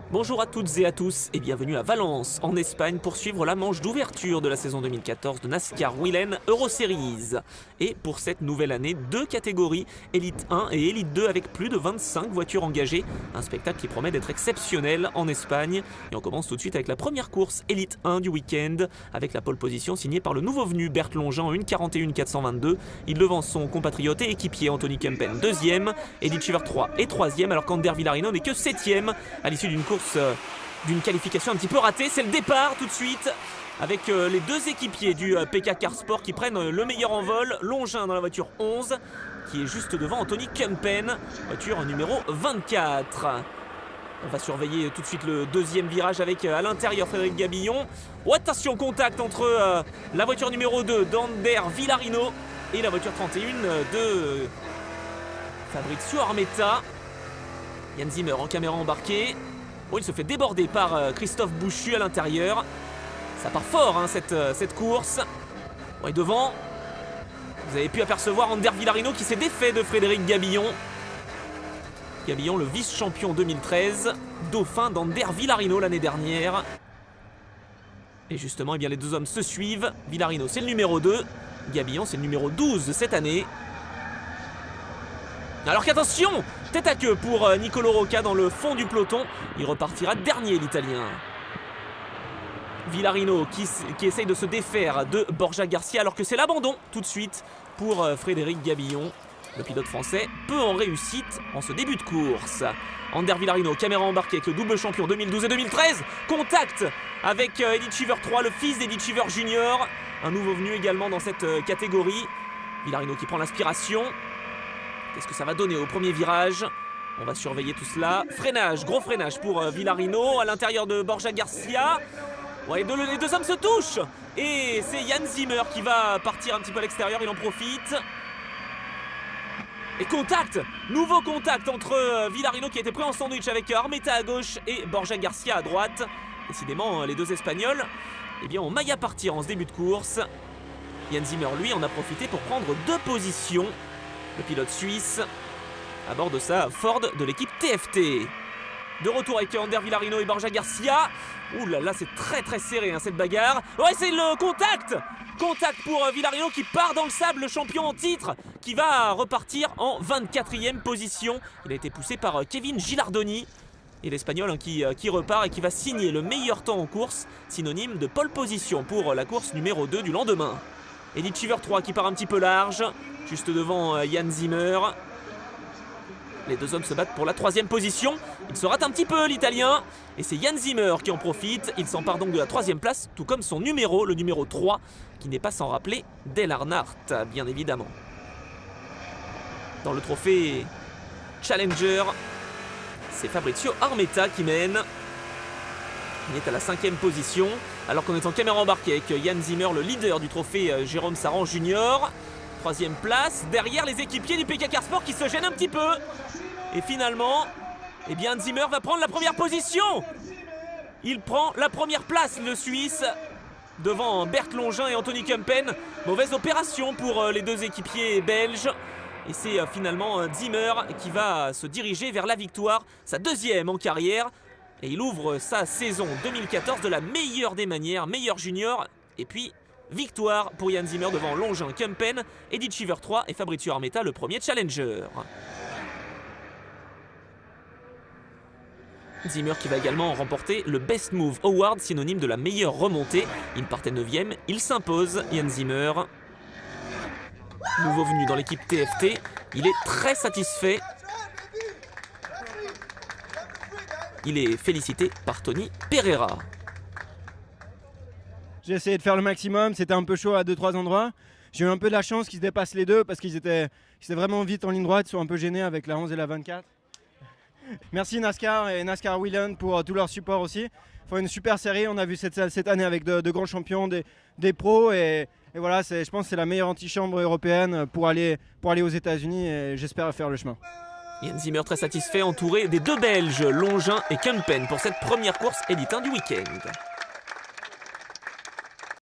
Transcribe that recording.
Bonjour à toutes et à tous et bienvenue à Valence, en Espagne, pour suivre la manche d'ouverture de la saison 2014 de NASCAR Willen Euroseries. Et pour cette nouvelle année, deux catégories, Elite 1 et Elite 2, avec plus de 25 voitures engagées. Un spectacle qui promet d'être exceptionnel en Espagne. Et on commence tout de suite avec la première course Elite 1 du week-end, avec la pole position signée par le nouveau venu Bert Longin en 1:41.422. Il devance son compatriote et équipier Anthony Kempen, deuxième, Eddie Cheever 3 et troisième, alors qu'Ander Villarino n'est que septième à l'issue d'une course d'une qualification un petit peu ratée. C'est le départ tout de suite avec les deux équipiers du PK Car Sport qui prennent le meilleur en vol. Longin dans la voiture 11 qui est juste devant Anthony Kempen, voiture numéro 24. On va surveiller tout de suite le deuxième virage avec à l'intérieur Frédéric Gabillon. Oh, attention, contact entre la voiture numéro 2 d'Ander Villarino et la voiture 31 de Fabrizio Armetta. Jan Zimmer en caméra embarquée. Oh, il se fait déborder par Christophe Bouchu à l'intérieur. Ça part fort hein, cette course. Oh, et devant, vous avez pu apercevoir Ander Villarino qui s'est défait de Frédéric Gabillon. Gabillon, le vice-champion 2013, dauphin d'Ander Villarino l'année dernière. Et justement, eh bien, les deux hommes se suivent. Villarino, c'est le numéro 2. Gabillon, c'est le numéro 12 de cette année. Alors qu'attention, tête à queue pour Nicolo Rocca dans le fond du peloton. Il repartira dernier, l'Italien. Villarino qui essaye de se défaire de Borja Garcia, alors que c'est l'abandon tout de suite pour Frédéric Gabillon. Le pilote français peu en réussite en ce début de course. Ander Villarino, caméra embarquée avec le double champion 2012 et 2013. Contact avec Eddie Cheever 3, le fils d'Eddie Cheever Junior. Un nouveau venu également dans cette catégorie. Villarino qui prend l'inspiration. Qu'est-ce que ça va donner au premier virage? On va surveiller tout cela. Freinage, gros freinage pour Villarino à l'intérieur de Borja Garcia. Ouais, les deux hommes se touchent. Et c'est Jan Zimmer qui va partir un petit peu à l'extérieur, il en profite. Et contact, nouveau contact entre Villarino qui a été pris en sandwich avec Armetta à gauche et Borja Garcia à droite. Décidément, les deux Espagnols ont maille à partir en ce début de course. Jan Zimmer, lui, en a profité pour prendre deux positions. Le pilote suisse à bord de sa Ford de l'équipe TFT. De retour avec Ander Villarino et Borja Garcia. Ouh là là, c'est très serré hein, cette bagarre. Ouais, c'est le contact. Contact pour Villarino qui part dans le sable, le champion en titre, qui va repartir en 24e position. Il a été poussé par Kevin Gilardoni. Et l'Espagnol hein, qui repart et qui va signer le meilleur temps en course, synonyme de pole position pour la course numéro 2 du lendemain. Eddie Cheever 3 qui part un petit peu large, juste devant Jan Zimmer. Les deux hommes se battent pour la 3e position. Il se rate un petit peu l'Italien. Et c'est Jan Zimmer qui en profite. Il s'empare donc de la 3e place, tout comme son numéro, le numéro 3, qui n'est pas sans rappeler Dale Earnhardt, bien évidemment. Dans le trophée Challenger, c'est Fabrizio Armetta qui mène. Il est à la 5e position, alors qu'on est en caméra embarquée avec Jan Zimmer, le leader du trophée Jérôme Saran Junior. 3e place, derrière les équipiers du PK Car Sport qui se gênent un petit peu. Et finalement, eh bien, Zimmer va prendre la première position. Il prend la première place, le Suisse, devant Bert Longin et Anthony Kempen. Mauvaise opération pour les deux équipiers belges. Et c'est finalement Zimmer qui va se diriger vers la victoire, sa 2e en carrière. Et il ouvre sa saison 2014 de la meilleure des manières, meilleur junior. Et puis, victoire pour Jan Zimmer devant Longin, Kempen, Eddie Cheever 3 et Fabrizio Armetta, le premier challenger. Zimmer qui va également remporter le Best Move Award, synonyme de la meilleure remontée. Il partait 9e, il s'impose, Jan Zimmer. Nouveau venu dans l'équipe TFT, il est très satisfait. Il est félicité par Tony Pereira. J'ai essayé de faire le maximum, c'était un peu chaud à 2-3 endroits. J'ai eu un peu de la chance qu'ils se dépassent les deux parce qu'ils étaient vraiment vite en ligne droite, ils sont un peu gênés avec la 11 et la 24. Merci NASCAR et NASCAR Willen pour tout leur support aussi. Ils font une super série, on a vu cette année avec de grands champions, des pros et voilà, je pense que c'est la meilleure antichambre européenne pour aller aux États-Unis et j'espère faire le chemin. Jan Zimmer très satisfait, entouré des deux Belges, Longin et Kempen, pour cette première course Elite 1 du week-end.